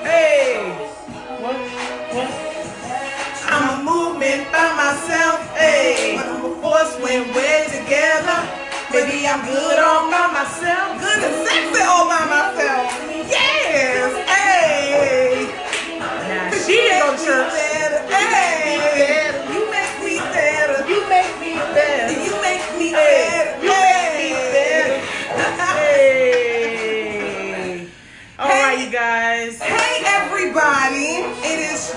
Hey. What? I'm a movement by myself. Hey. But I'm a force when we're together. Baby, I'm good all by myself. Good and sexy all by myself. Yes. Hey. Now she ain't go to church. Hey. You make me better. You make me better. You make me better. You make me better. Hey. All right, you guys. Hey, everybody. It is.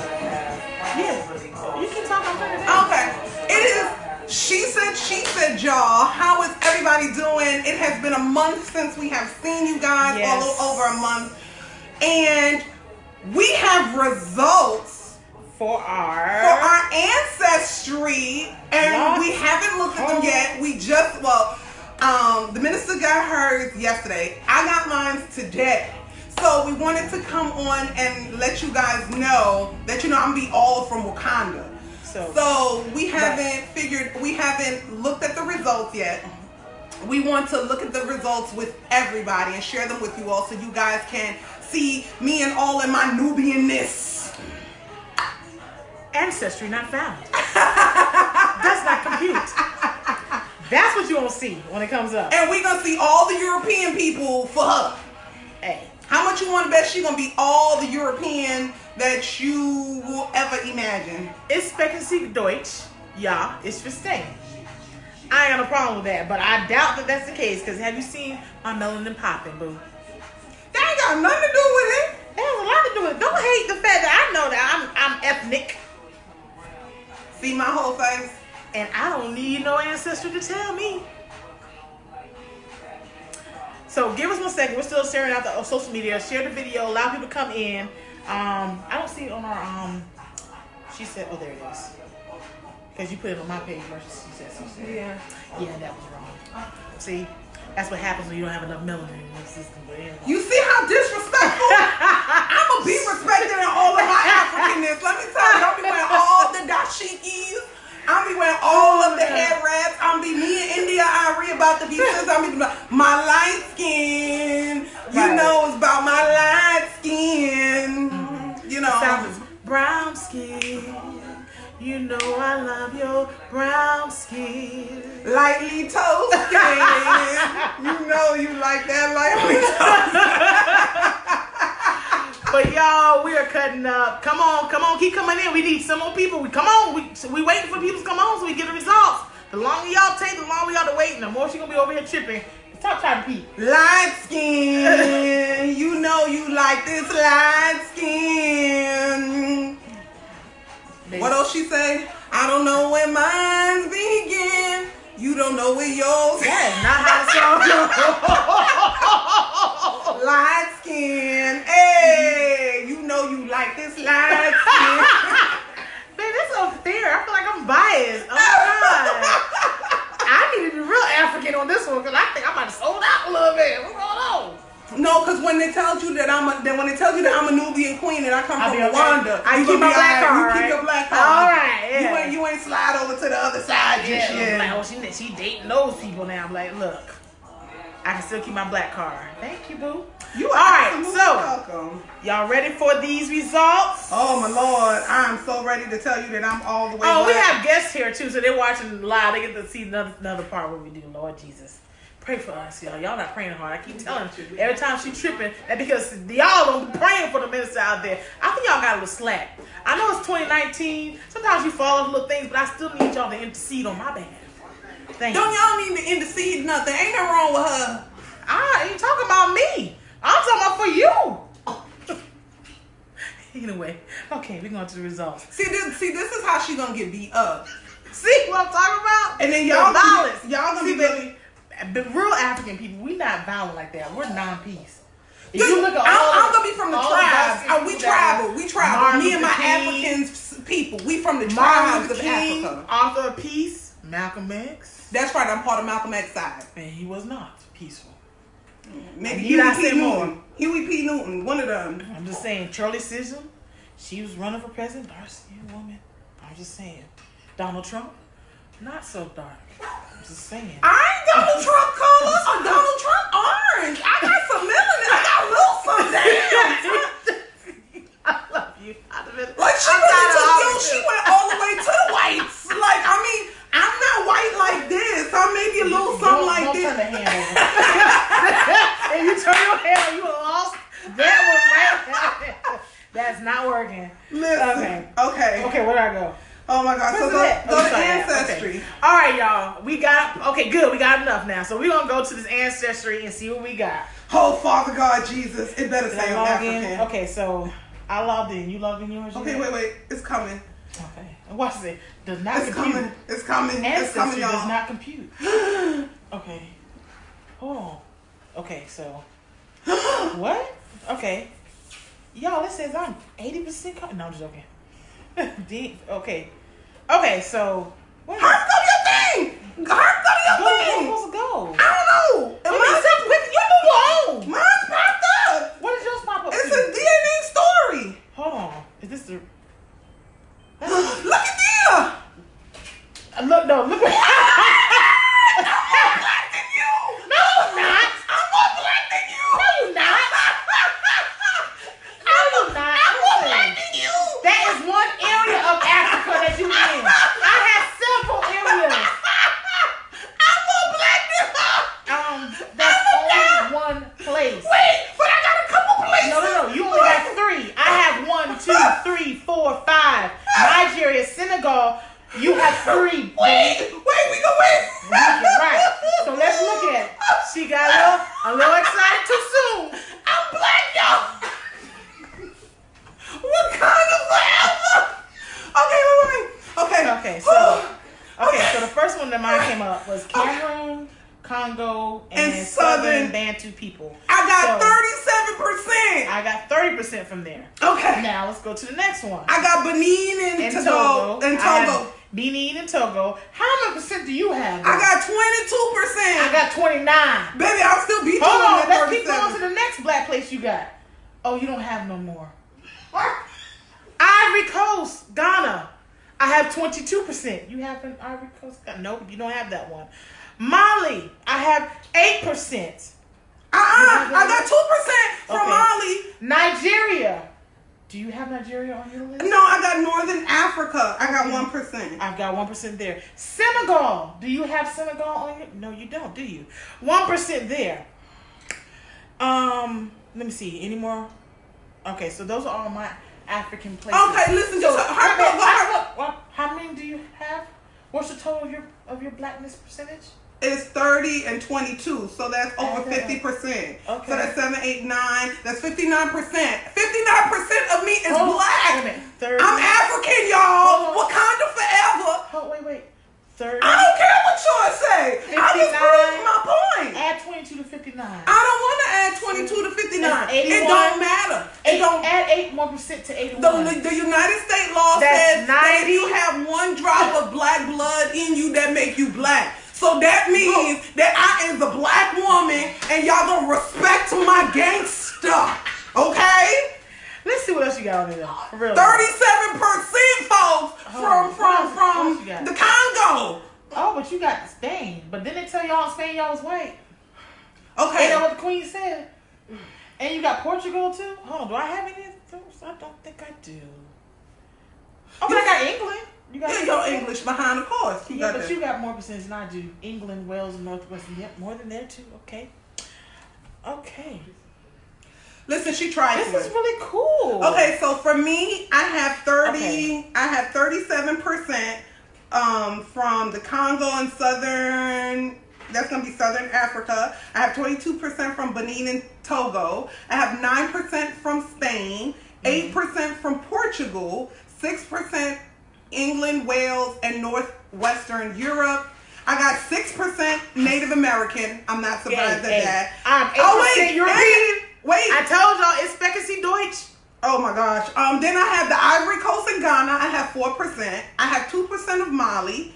Yeah. You can talk on Thursday. Okay. It is She Said, y'all. How is everybody doing? It has been a month since we have seen you guys. Yes. A little over a month. And we have results for our ancestry. And we haven't looked at them yet. We just, the minister got hers yesterday. I got mine today. So we wanted to come on and let you guys know that, I'm be all from Wakanda. So we haven't looked at the results yet. We want to look at the results with everybody and share them with you all so you guys can see me and all in my Nubianness. Ancestry not found. Does not compute. That's what you're going to see when it comes up. And we're going to see all the European people for her. Hey. How much you want to bet she's going to be all the European that you will ever imagine? Ich spreche Deutsch. Ja, ich verstehe. I ain't got no problem with that, but I doubt that that's the case, because have you seen my melanin popping, boo? That ain't got nothing to do with it. It has a lot to do with it. Don't hate the fact that I know that I'm ethnic. See my whole face? And I don't need no ancestry to tell me. So give us 1 second. We're still sharing out the social media. Share the video. Allow people to come in. I don't see it on our She said, oh, there it is. Because you put it on my page versus she said. Yeah. Yeah, that was wrong. See, that's what happens when you don't have enough melanin in your system. But anyway. You see how disrespectful? I'm going to be respected in all of my Africanness. Let me tell you, I'll be wearing all the dashikis. I'll be wearing all of the hair wraps. I'll be me in India. Ari about to be sis. I'll be my light skin. You know, it's about my light skin. Mm-hmm. You know. Sounds brown skin. You know I love your brown skin. Lightly toasted. You know you like that lightly toasted. But y'all, we are cutting up. Come on, keep coming in. We need some more people. We waiting for people to come on so we get the results. The longer y'all take, the longer y'all to wait, and the more she gonna be over here tripping. Stop trying to peep. Light skin. You know you like this light skin. What else she say? I don't know where mine begin. You don't know where yours. That is not how the song goes. Light skin. Hey, you know you like this light skin. Man, that's unfair. I feel like I'm biased. Oh my God. I need to be real African on this one because I think I might have sold out a little bit. What's going on? No, because when they tell you that I'm a Nubian queen and I come from Rwanda, I keep my black card. You keep your black card. All right, yeah. You ain't slide over to the other side just yet. Like, oh, she dating those people now. I'm like, look, I can still keep my black card. Thank you, boo. You are all right. So, welcome. Y'all ready for these results? Oh my Lord, I'm so ready to tell you that I'm all the way. Oh, we have guests here too, so they're watching live. They get to see another part where we do. Lord Jesus. Pray for us, y'all. Y'all not praying hard. I keep telling you. Every time she tripping, that because y'all don't be praying for the minister out there. I think y'all got a little slack. I know it's 2019. Sometimes you fall off little things, but I still need y'all to intercede on my behalf. Thank you. Don't y'all need to intercede nothing. Ain't nothing wrong with her. I ain't talking about me. I'm talking about for you. Anyway, okay, we're going to the results. See, this is how she gonna get beat up. See what I'm talking about? And then y'all violence. Y'all gonna see, be really. But real African people, we not violent like that. We're non-peace. If you look at I'm gonna be from the tribes. We travel. Me and my African people. We from the tribes of Africa. Author of Peace, Malcolm X. That's right. I'm part of Malcolm X side. And he was not peaceful. Maybe Huey P. Newton. Huey P. Newton. One of them. I'm just saying. Shirley Chisholm. She was running for president. Dark-skinned woman. I'm just saying. Donald Trump. Not so dark. Just saying. I ain't Donald Trump colors or Donald Trump orange. I got some melanin. I got Okay, where do I go? Oh my God. So go to Ancestry. Okay. All right, y'all. We got, okay, good. We got enough now. So we're going to go to this Ancestry and see what we got. Oh, Father God, Jesus. It better say I'm African. In? Okay, so I logged in. You logged in yours? Okay, wait. It's coming. Okay. Watch this. Does not it's compute. Coming. It's coming. Ancestry it's coming, y'all. does not compute. Okay. Hold on. Okay, so. What? Okay. Y'all, it says I'm 80%. No, I'm just joking. Okay. Okay, so. Hurry, go to your thing! Hurry, go to your thing! Where am I supposed to go? I don't know. You move on! Mine's popped up! What is yours pop up? It's a DNA story! Hold on. Is this the. Look at there! Look. I'm more black than you! No, I'm not! I'm more black than you! No, you're not! No, you're not! I'm more black than you! That is one area of Africa that you in. I have several areas. I'm more black than her! That's only one place. Wait, but I got a couple places! No, you only got 3. I have 1, 2, 3, 4, 5. Nigeria, Senegal, you have 3. Wait, we go wait! Right. So let's look at it. She got a little excited too soon. I'm black, y'all! Wakanda forever! Okay, wait. Okay, so the first one that mine came up was Cameroon, Congo, and Southern Bantu people. I got 37%. I got 30% from there. Okay. Now let's go to the next one. I got Benin and Togo. Benin and Togo. How many percent do you have? I got 22%. I got 29. Baby, I'll still beat you. Hold on, let's keep going to the next black place you got. Oh, you don't have no more. Ivory Coast, Ghana. I have 22%. You have an Ivory Coast? Nope, you don't have that one. Mali, I have 8%. I got 2% from Mali. Nigeria. Do you have Nigeria on your list? No, I got Northern Africa. I got 1%. I've got 1% there. Senegal. Do you have Senegal on your? No, you don't. Do you? 1% there. Let me see. Any more? Okay, so those are all my African places. Okay, listen. So, how many do you have? What's the total of your blackness percentage? It's 30 and 22, so that's over 50%. Okay. So that's 7, 8, 9. That's 59%. 59% of me is black. Wait a minute. 30. I'm African, y'all. Wakanda forever. Oh, wait. 30. I don't care what yours say. 59. I just proved my point. Add 22 to 59. I don't want to add 22 to 59. It don't matter. Add 8% to 81. The United States law says that if you have 1 drop of black blood in you, that make you black. So that means that I is a black woman and y'all gonna respect my gangster. Okay? Let's see what else you got on there. For real. 37% folks from the Congo. Oh, but you got Spain. But then they tell y'all in Spain y'all was white. Okay. Ain't that what the Queen said? And you got Portugal too? Hold on, do I have any of those? I don't think I do. Oh, but I got England. You got your English behind, of course. You got more percentage than I do. England, Wales, and Northwestern. Yep, more than there too. Okay. Listen, she tried. This is really cool. Okay, so for me, I have 37% from the Congo and Southern. That's gonna be Southern Africa. I have 22% from Benin and Togo. I have 9% from Spain, 8% from Portugal, 6% England, Wales, and Northwestern Europe. I got 6% Native American. I'm not surprised at that. I'm 8% European. Wait. I told y'all it's Speckensy Deutsch. Oh my gosh. Then I have the Ivory Coast and Ghana. I have 4%. I have 2% of Mali.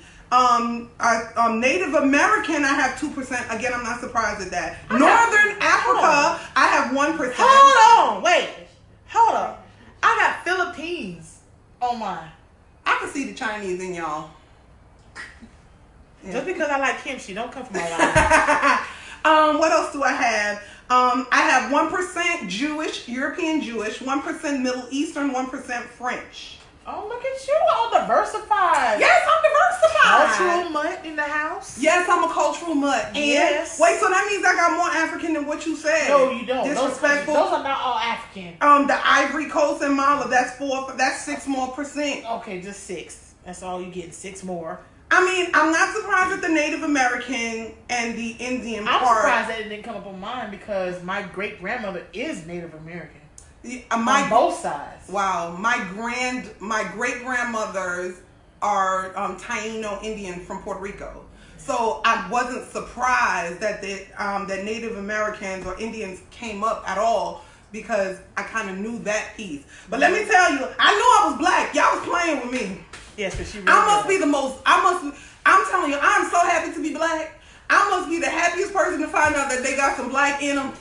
Native American, I have 2%. Again, I'm not surprised at that. Northern Africa, I have 1%. Hold on. Wait. Hold up. I got Philippines on mine. I can see the Chinese in y'all. Yeah. Just because I like kimchi, don't come from my life. What else do I have? I have 1% Jewish, European Jewish, 1% Middle Eastern, 1% French. Oh, look at you, all diversified. Yes, I'm diversified. Cultural mutt in the house. Yes, I'm a cultural mutt. And yes. Wait, so that means I got more African than what you said? No, you don't. Disrespectful. Those are not all African. The Ivory Coast and Mala, that's 6% more. Okay, just 6. That's all you get. 6 more. I mean, I'm not surprised at the Native American and the Indian part. I'm surprised that it didn't come up on mine because my great grandmother is Native American. On both sides. Wow, my great grandmothers are Taino Indian from Puerto Rico. So I wasn't surprised that that Native Americans or Indians came up at all because I kind of knew that piece. But let me tell you, I knew I was black. Y'all was playing with me. Yes, but she. Really I'm telling you, I'm so happy to be black. I must be the happiest person to find out that they got some black in them.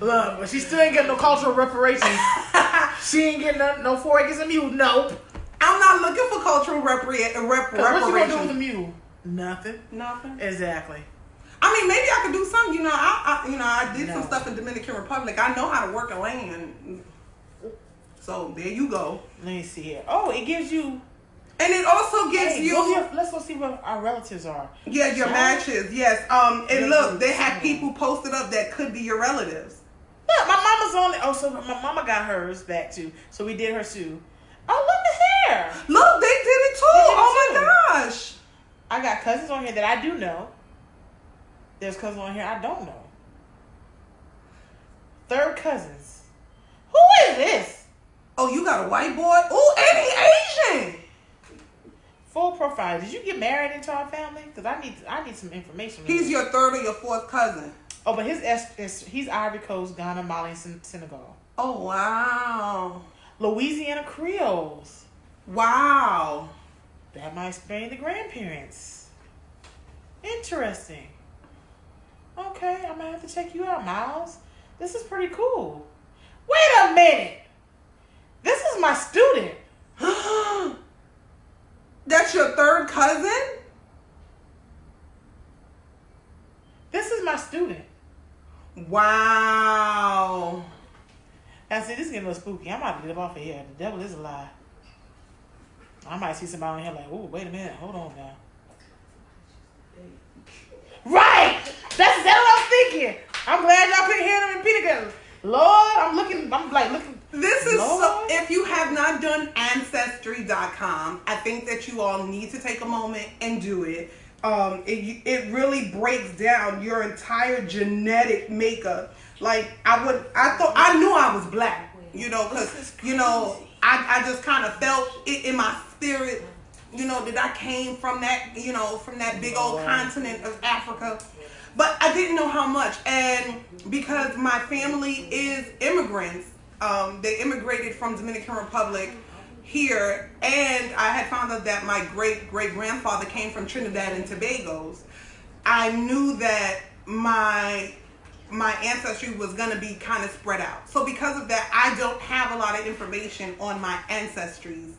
Look, but she still ain't getting no cultural reparations. She ain't getting no 4 acres of mule. Nope. I'm not looking for cultural reparations. What you gonna do with the mule? Nothing. Exactly. I mean, maybe I could do something. I did some stuff in Dominican Republic. I know how to work a land. So there you go. Let me see here. Oh, it gives you. And it also gives Let's go see what our relatives are. Yeah, your matches. Yes. And look, they have people posted up that could be your relatives. Look, my mama's on it. Oh, so my mama got hers back too. So we did hers too. Oh, look at here. Look, they did it too. Oh my gosh. I got cousins on here that I do know. There's cousins on here I don't know. 3rd cousins. Who is this? Oh, you got a white boy? Oh, and he Asian. Full profile. Did you get married into our family? Because I need some information. He's your 3rd or your 4th cousin. Oh, but he's Ivory Coast, Ghana, Mali, and Senegal. Oh, wow. Louisiana Creoles. Wow. That might explain the grandparents. Interesting. Okay, I'm going to have to check you out, Miles. This is pretty cool. Wait a minute. This is my student. That's your 3rd cousin? This is my student. Wow. Now, see, this is getting a little spooky. I'm about to get off of here. The devil is a lie. I might see somebody on here like, oh, wait a minute. Hold on now. Right! That's what I was thinking. I'm glad y'all couldn't hear them in Peter. Lord, I'm looking. This is if you have not done ancestry.com, I think that you all need to take a moment and do it. It really breaks down your entire genetic makeup. Like I knew I was black, because I just kind of felt it in my spirit, that I came from that, from that big old continent of Africa. But I didn't know how much, and because my family is immigrants, they immigrated from Dominican Republic here, and I had found out that my great-great-grandfather came from Trinidad and Tobago. I knew that my ancestry was going to be kind of spread out. So because of that, I don't have a lot of information on my ancestries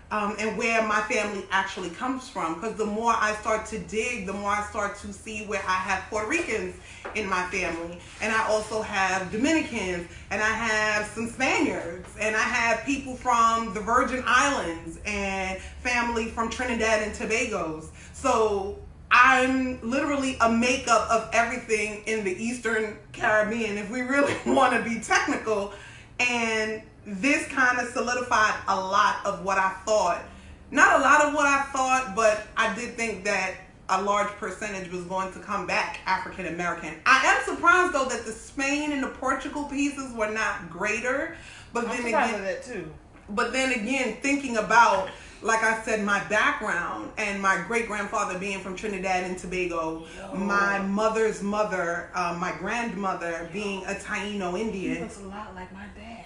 and where my family actually comes from. Because the more I start to dig, the more I start to see where I have Puerto Ricans in my family. And I also have Dominicans, and I have some Spaniards, and I have people from the Virgin Islands and family from Trinidad and Tobago. So I'm literally a makeup of everything in the Eastern Caribbean, if we really want to be technical. And this kind of solidified a lot of what I thought. Not a lot of what I thought, but I did think that a large percentage was going to come back African American. I am surprised though that the Spain and the Portugal pieces were not greater. But then again, that too. But then again, thinking about, like I said, my background and my great-grandfather being from Trinidad and Tobago, my mother's mother, my grandmother being a Taino Indian. He looks a lot like my dad.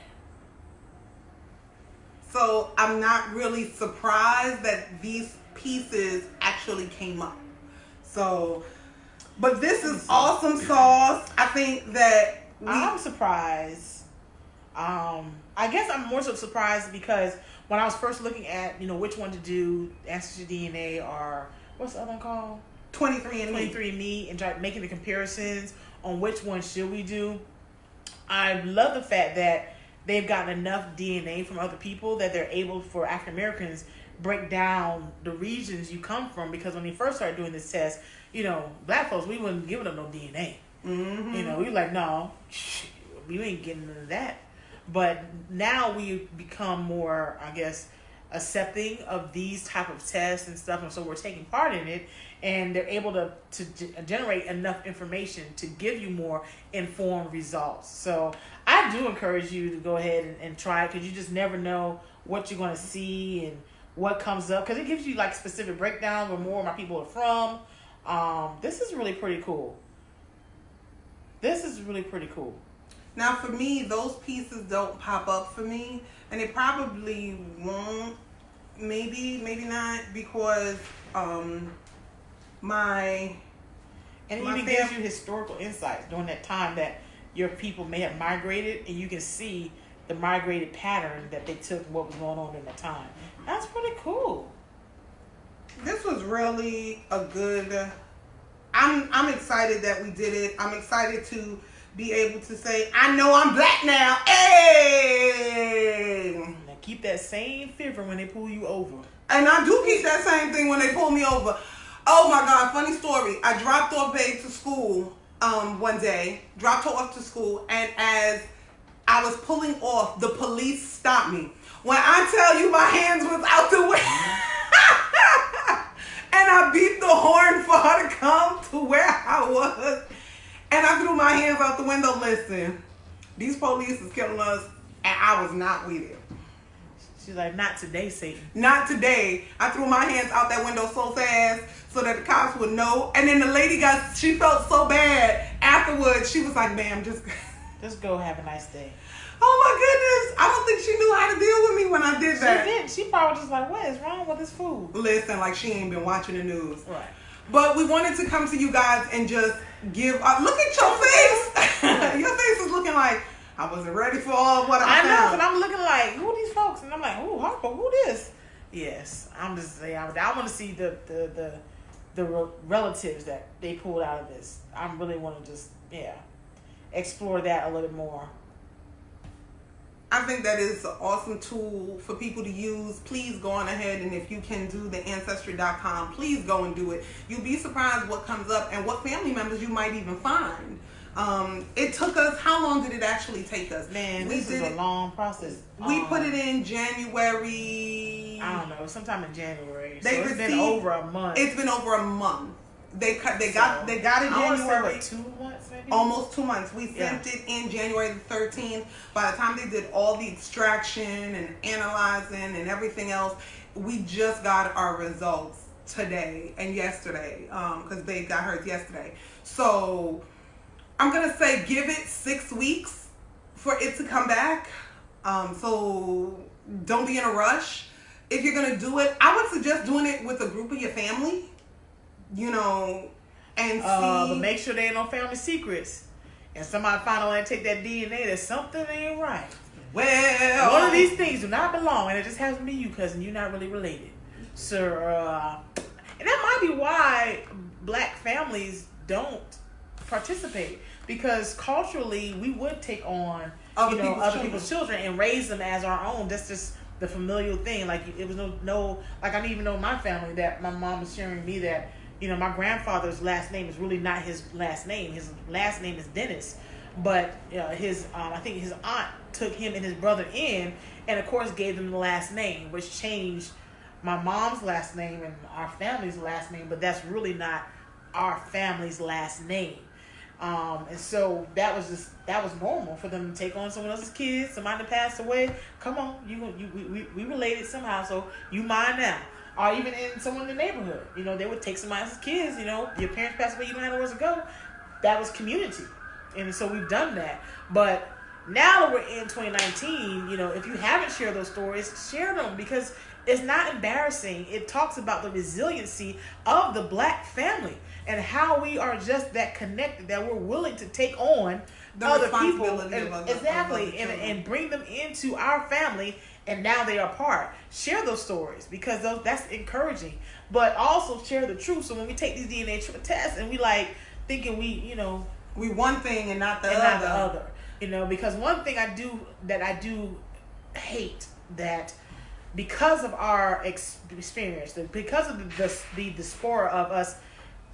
So I'm not really surprised that these pieces actually came up. So, but this is awesome sauce. I think that I'm surprised. I guess I'm more so surprised because when I was first looking at, which one to do, AncestryDNA or what's the other one called? 23andMe, and try making the comparisons on which one should we do. I love the fact that they've gotten enough DNA from other people that they're able, for African Americans, break down the regions you come from. Because when they first started doing this test, black folks, we wasn't giving them no DNA. Mm-hmm. We were like, no, we ain't getting none of that. But now we become more, I guess, accepting of these type of tests and stuff, and so we're taking part in it, and they're able to generate enough information to give you more informed results. So I do encourage you to go ahead and try it, because you just never know what you're going to see and what comes up, because it gives you like specific breakdowns where more of my people are from. This is really pretty cool. Now, for me, those pieces don't pop up for me, and it probably won't. Maybe not, because my and it even gives you historical insights during that time that your people may have migrated, and you can see the migrated pattern that they took, what was going on in that time. That's pretty cool. This was really a good. I'm excited that we did it. I'm excited to be able to say, I know I'm black now. Hey! Now keep that same fever when they pull you over. And I do keep that same thing when they pull me over. Oh my God, funny story. I dropped off Babe to school one day. Dropped her off to school, and as I was pulling off, the police stopped me. When I tell you my hands was out the way. And I beat the horn for her to come to where I was. And I threw my hands out the window. Listen, these police is killing us, and I was not with it. She's like, not today, Satan. Not today. I threw my hands out that window so fast so that the cops would know. And then the lady she felt so bad afterwards. She was like, ma'am, just go have a nice day. Oh my goodness. I don't think she knew how to deal with me when I did that. She did. She probably just like, what is wrong with this food? Listen, like she ain't been watching the news. Right. But we wanted to come to you guys and just give look at your face. Your face is looking like I wasn't ready for all of what I found. know, and I'm looking like, who are these folks? And I'm like, oh, Harper, who this? Yes, I'm just saying, I want to see the relatives that they pulled out of this. I really want to just, explore that a little bit more. I think that is an awesome tool for people to use. Please go on ahead, and if you can do the ancestry.com, please go and do it. You'll be surprised what comes up and what family members you might even find. It took us, how long did it actually take us? Man, this is a long process. We put it in January. I don't know, sometime in January. So it's been over a month. It's been over a month. They got it January. 2 months maybe? Almost 2 months. We sent it in January the 13th. By the time they did all the extraction and analyzing and everything else, we just got our results today and yesterday, because Babe got hers yesterday. So I'm gonna say give it 6 weeks for it to come back. So don't be in a rush. If you're gonna do it, I would suggest doing it with a group of your family. And see. But make sure there ain't no family secrets. And somebody find out and take that DNA that something ain't right. Well, one of these things do not belong, and it just happens to be you, cousin. You're not really related. So, and that might be why black families don't participate, because culturally we would take on other people's children and raise them as our own. That's just the familial thing. Like it was no like I didn't even know my family that my mom was sharing me that. My grandfather's last name is really not his last name. His last name is Dennis. But his I think his aunt took him and his brother in, and of course gave them the last name, which changed my mom's last name and our family's last name. But that's really not our family's last name. And so that was normal for them to take on someone else's kids. Somebody passed away. Come on, we related somehow, so you mine now. Or even in someone in the neighborhood, they would take somebody else's kids. Your parents passed away, you don't have nowhere to go. That was community, and so we've done that. But now that we're in 2019, if you haven't shared those stories, share them, because it's not embarrassing. It talks about the resiliency of the black family and how we are just that connected, that we're willing to take on other people, and bring them into our family. And now they are part. Share those stories, because that's encouraging. But also share the truth. So when we take these DNA tests and we thinking we one thing and not the other. You know, because one thing I do hate that because of our experience, because of the diaspora of us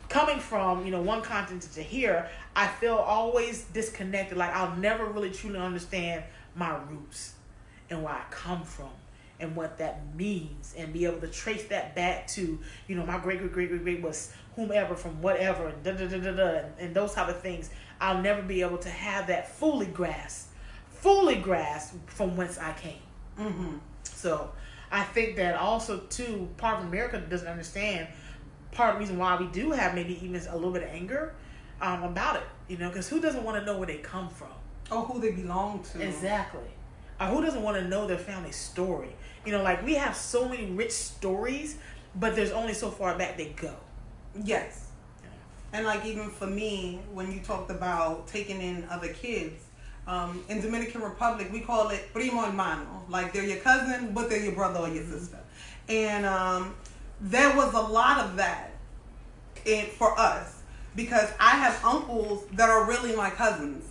coming from, you know, one continent to here, I feel always disconnected. Like I'll never really truly understand my roots and where I come from and what that means, and be able to trace that back to, you know, my great was whomever from whatever, and those type of things. I'll never be able to have that fully grasp from whence I came. Mm-hmm. So I think that also too, part of America doesn't understand part of the reason why we do have maybe even a little bit of anger about it, you know, because who doesn't want to know where they come from? Or who they belong to. Exactly. Or who doesn't want to know their family story? You know, like we have so many rich stories, but there's only so far back they go. Yes. Yeah. And like even for me, when you talked about taking in other kids, in Dominican Republic, we call it primo hermano. Like they're your cousin, but they're your brother or your sister. And there was a lot of that for us, because I have uncles that are really my cousins.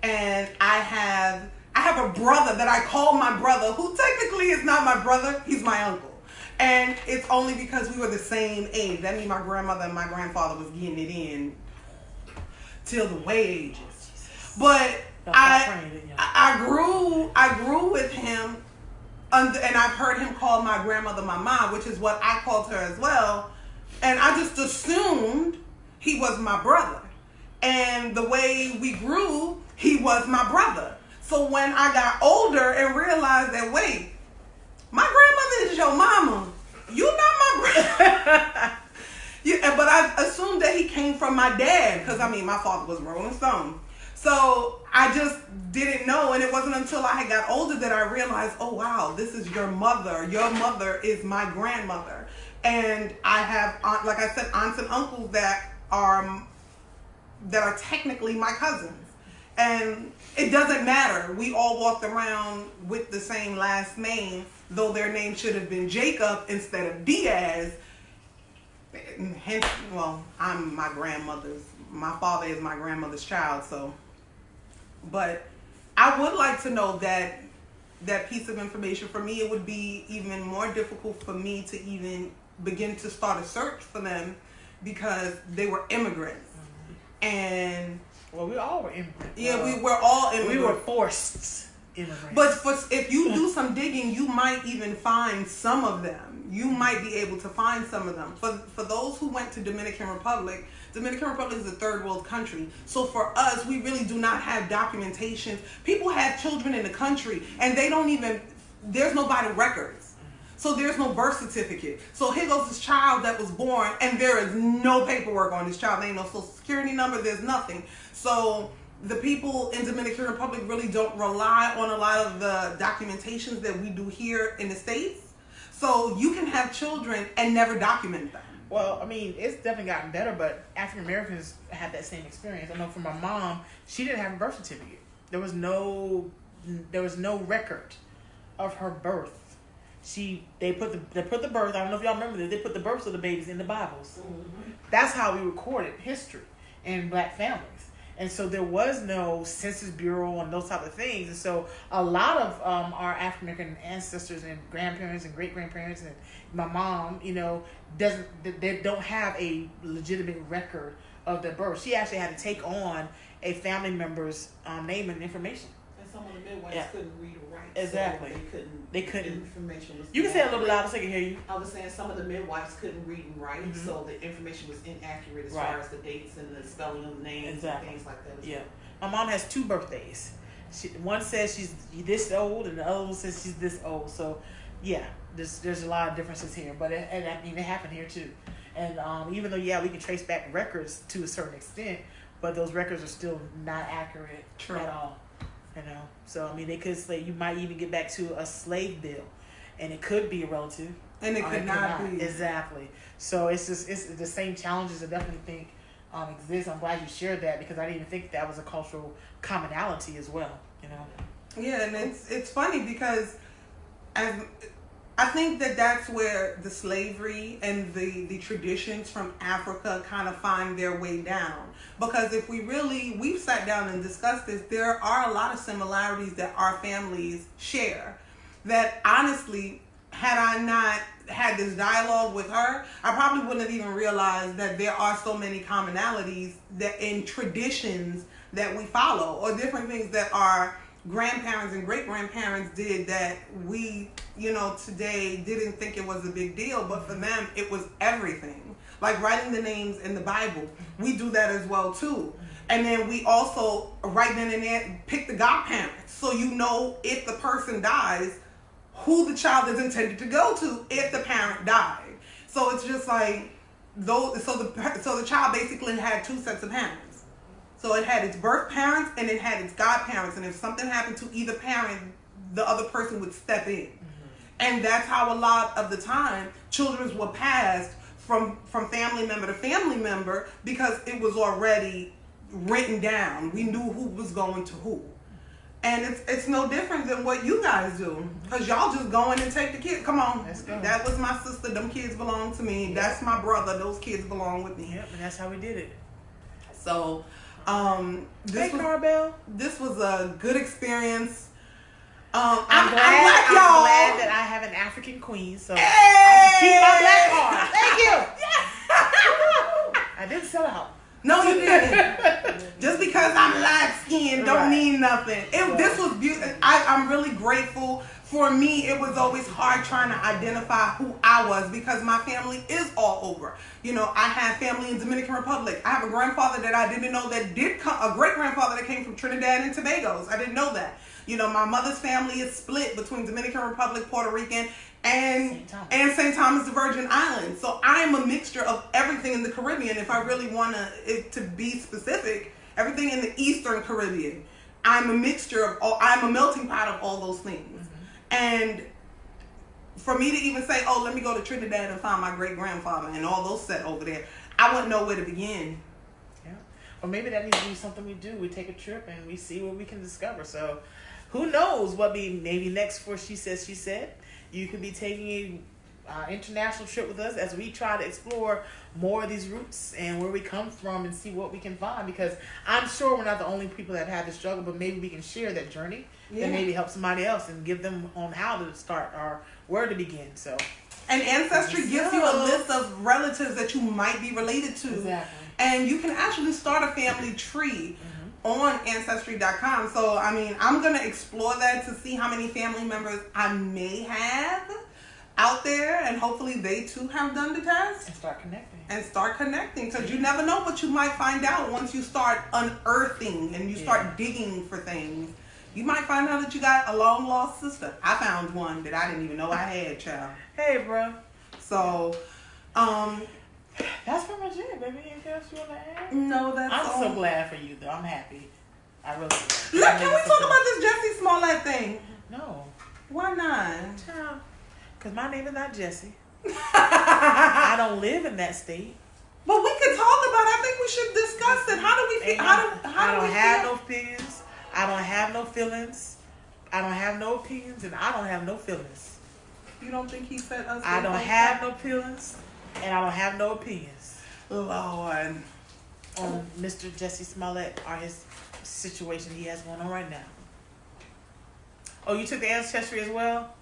And I have a brother that I call my brother, who technically is not my brother, he's my uncle. And it's only because we were the same age. That means my grandmother and my grandfather was getting it in till the way ages. But I grew with him, and I've heard him call my grandmother my mom, which is what I called her as well. And I just assumed he was my brother. And the way we grew, he was my brother. So when I got older and realized that, wait, my grandmother is your mama, you not my brother. Yeah, but I assumed that he came from my dad, because I mean my father was Rolling Stone. So I just didn't know, and it wasn't until I had got older that I realized, oh wow, this is your mother. Your mother is my grandmother. And I have, like I said, aunts and uncles that are technically my cousins. And it doesn't matter. We all walked around with the same last name, though their name should have been Jacob instead of Diaz. Hence, well, my father is my grandmother's child, so. But I would like to know that piece of information. For me, it would be even more difficult for me to even begin to start a search for them, because they were immigrants. And well, we all were immigrants. Yeah, we were all immigrants. We were forced immigrants. But if you do some digging, you might even find some of them. You might be able to find some of them. For those who went to Dominican Republic is a third world country. So for us, we really do not have documentation. People have children in the country, and there's no vital records. So there's no birth certificate. So here goes this child that was born, and there is no paperwork on this child. There ain't no social security number. There's nothing. So the people in Dominican Republic really don't rely on a lot of the documentations that we do here in the States. So you can have children and never document them. Well, I mean, it's definitely gotten better, but African Americans have that same experience. I know from my mom, she didn't have a birth certificate. There was no record of her birth. They put the birth. I don't know if y'all remember this. They put the births of the babies in the Bibles. Mm-hmm. That's how we recorded history in black families. And so there was no Census Bureau and those type of things. And so a lot of our African American ancestors and grandparents and great grandparents and my mom, you know, they don't have a legitimate record of their birth. She actually had to take on a family member's name and information. Some of the midwives couldn't read or write. Exactly. So they couldn't. Information was. You can say it a little louder so I can hear you. I was saying some of the midwives couldn't read and write, mm-hmm. so the information was inaccurate as far as the dates and the spelling of the names and things like that. Yeah. My mom has 2 birthdays. One says she's this old, and the other one says she's this old. So, yeah, there's a lot of differences here, but it happened here too. And even though we can trace back records to a certain extent, but those records are still not accurate at all. You know, so I mean, they could say you might even get back to a slave bill, and it could be a relative, and it could not be. Exactly. So it's the same challenges I definitely think exist. I'm glad you shared that, because I didn't even think that was a cultural commonality as well. You know. Yeah, and it's funny because as I think that that's where the slavery and the traditions from Africa kind of find their way down. Because if we've sat down and discussed this, there are a lot of similarities that our families share. That honestly, had I not had this dialogue with her, I probably wouldn't have even realized that there are so many commonalities that in traditions that we follow, or different things that our grandparents and great grandparents did that we, today didn't think it was a big deal, but for them it was everything. Like writing the names in the Bible, we do that as well too. And then we also right then and there pick the godparents, so if the person dies, who the child is intended to go to if the parent died. So it's just like those. So the child basically had two sets of parents. So it had its birth parents and it had its godparents. And if something happened to either parent, the other person would step in. And that's how a lot of the time children were passed from family member to family member, because it was already written down. We knew who was going to who. And it's no different than what you guys do, because y'all just go in and take the kids. Come on, that was my sister. Them kids belong to me. That's my brother. Those kids belong with me. Yep, and that's how we did it. So, this was a good experience. I'm glad that I have an African queen, so I can keep my black card. Thank you. I didn't sell out. No, you didn't. Just because I'm light skinned don't mean nothing. This was beautiful. I'm really grateful. For me, it was always hard trying to identify who I was, because my family is all over. I have family in Dominican Republic. I have a grandfather that I didn't know that did come, a great grandfather that came from Trinidad and Tobago. I didn't know that. My mother's family is split between Dominican Republic, Puerto Rican, and St. Thomas, the Virgin Islands. So I'm a mixture of everything in the Caribbean. If I really want to be specific, everything in the Eastern Caribbean. I'm a mixture of I'm a melting pot of all those things. And for me to even say, let me go to Trinidad and find my great grandfather and all those set over there, I wouldn't know where to begin. Yeah. Or maybe that needs to be something we do. We take a trip and we see what we can discover. So who knows what maybe next for She Says She Said. You could be taking a international trip with us as we try to explore more of these roots and where we come from and see what we can find, because I'm sure we're not the only people that have had the struggle, but maybe we can share that journey and maybe help somebody else and give them on how to start or where to begin. So, and Ancestry gives you a list of relatives that you might be related to. Exactly. And you can actually start a family tree on Ancestry.com. So, I'm going to explore that to see how many family members I may have out there, and hopefully they too have done the test. And start connecting. Because you never know what you might find out once you start unearthing and you start digging for things. You might find out that you got a long lost sister. I found one that I didn't even know I had, child. Hey, bro. So, that's pretty much it, baby. Anything else you want to add? No, that's I'm so glad for you, though. I'm happy. I really am. Look, can we talk about this Jessie Smollett thing? No. Why not? Child, because my name is not Jessie. I don't live in that state. But we could talk about it. I think we should discuss it. How do we feel? I don't have no opinions. I don't have no feelings. I don't have no opinions, and I don't have no feelings. You don't think he said us? I don't have no feelings, and I don't have no opinions. Lord. On Mr. Jessie Smollett or his situation he has going on right now. Oh, you took the Ancestry as well?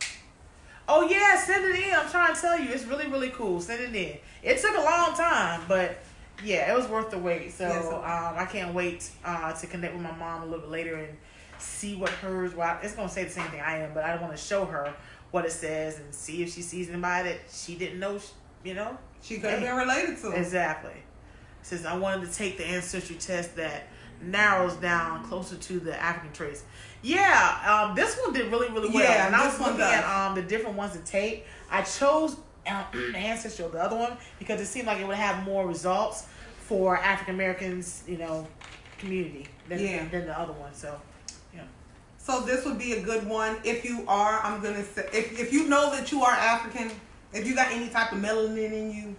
Oh, yeah, send it in. I'm trying to tell you. It's really, really cool. Send it in. It took a long time, but yeah, it was worth the wait. So I can't wait to connect with my mom a little bit later and see what hers, it's going to say the same thing I am, but I want to show her what it says and see if she sees anybody that she didn't know, she could have been related to. Exactly. Since I wanted to take the ancestry test that narrows down closer to the African traits. Yeah, this one did really, really well. Yeah, and I was looking at the different ones to take. I chose Ancestry over the other one because it seemed like it would have more results for African Americans, community than the other one. So, yeah. So this would be a good one if you are. I'm gonna say if you know that you are African, if you got any type of melanin in you.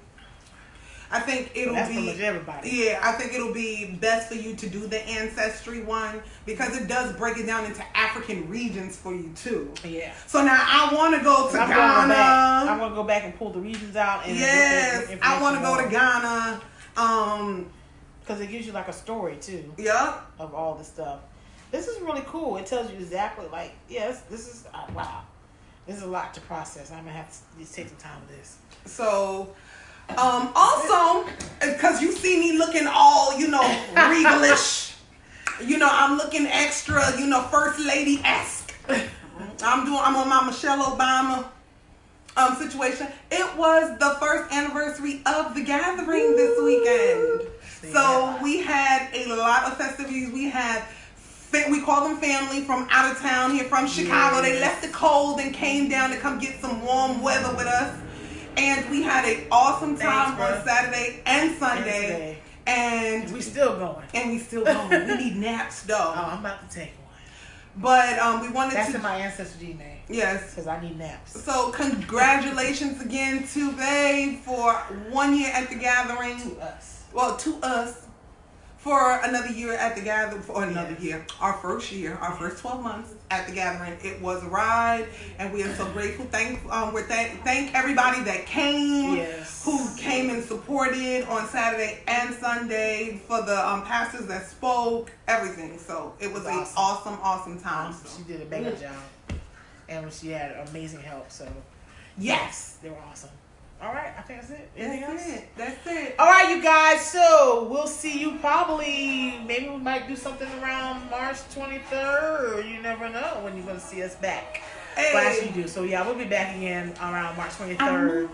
I think it'll That's be pretty much everybody. Yeah, I think it'll be best for you to do the Ancestry one because it does break it down into African regions for you too. Yeah. So now I want to go to Ghana. I'm gonna go back and pull the regions out. And yes, I want to go to Ghana. Because it gives you like a story too. Yep. Of all the stuff. This is really cool. It tells you exactly like, yes, this is wow. This is a lot to process. I'm gonna have to just take some time with this. So, also, because you see me looking all, regalish. I'm looking extra, first lady-esque. I'm on my Michelle Obama situation. It was the first anniversary of the gathering this weekend. So we had a lot of festivities. We call them family from out of town here from Chicago. Yes. They left the cold and came down to come get some warm weather with us. And we had an awesome time on Saturday and Sunday. And we still going. We need naps though. Oh, I'm about to take one. But we wanted That's in my AncestryDNA. Yes. Because I need naps. So congratulations again to Babe for 1 year at the gathering. To us. For another year at the gathering, year, our first 12 months at the gathering. It was a ride, and we are so grateful. Thank everybody that came, who came and supported on Saturday and Sunday, for the pastors that spoke, everything. So it was an awesome time. She did a mega job, and she had amazing help. So yes, they were awesome. All right, I think that's it. That's it. All right, you guys. So we'll see you probably. Maybe we might do something around March 23rd. Or you never know when you're going to see us back. Hey. But actually, you do. So yeah, we'll be back again around March 23rd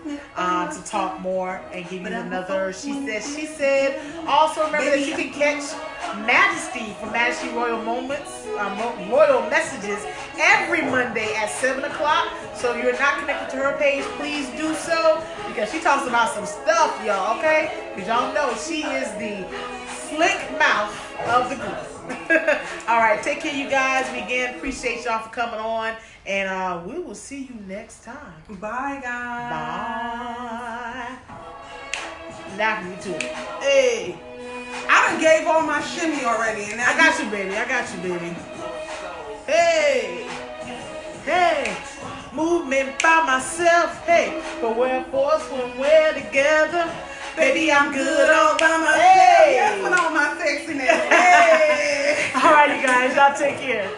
to talk more and give you another. She said. Also remember that you can catch Majesty from Majesty Royal Moments, Royal Messages every Monday at 7 o'clock. So if you're not connected to her page, please do so because she talks about some stuff, y'all. Okay? Because y'all know she is the slick mouth of the group. All right, take care, you guys. We again appreciate y'all for coming on. And we will see you next time. Bye, guys. Bye. Now you too. Hey. I done gave all my shimmy already. And I got you, baby. Hey. Hey. Movement by myself. Hey. But we're forced when we're together. Baby, I'm good all by myself. Hey. Yes, with all my sexiness. Hey. All right, you guys. Y'all take care.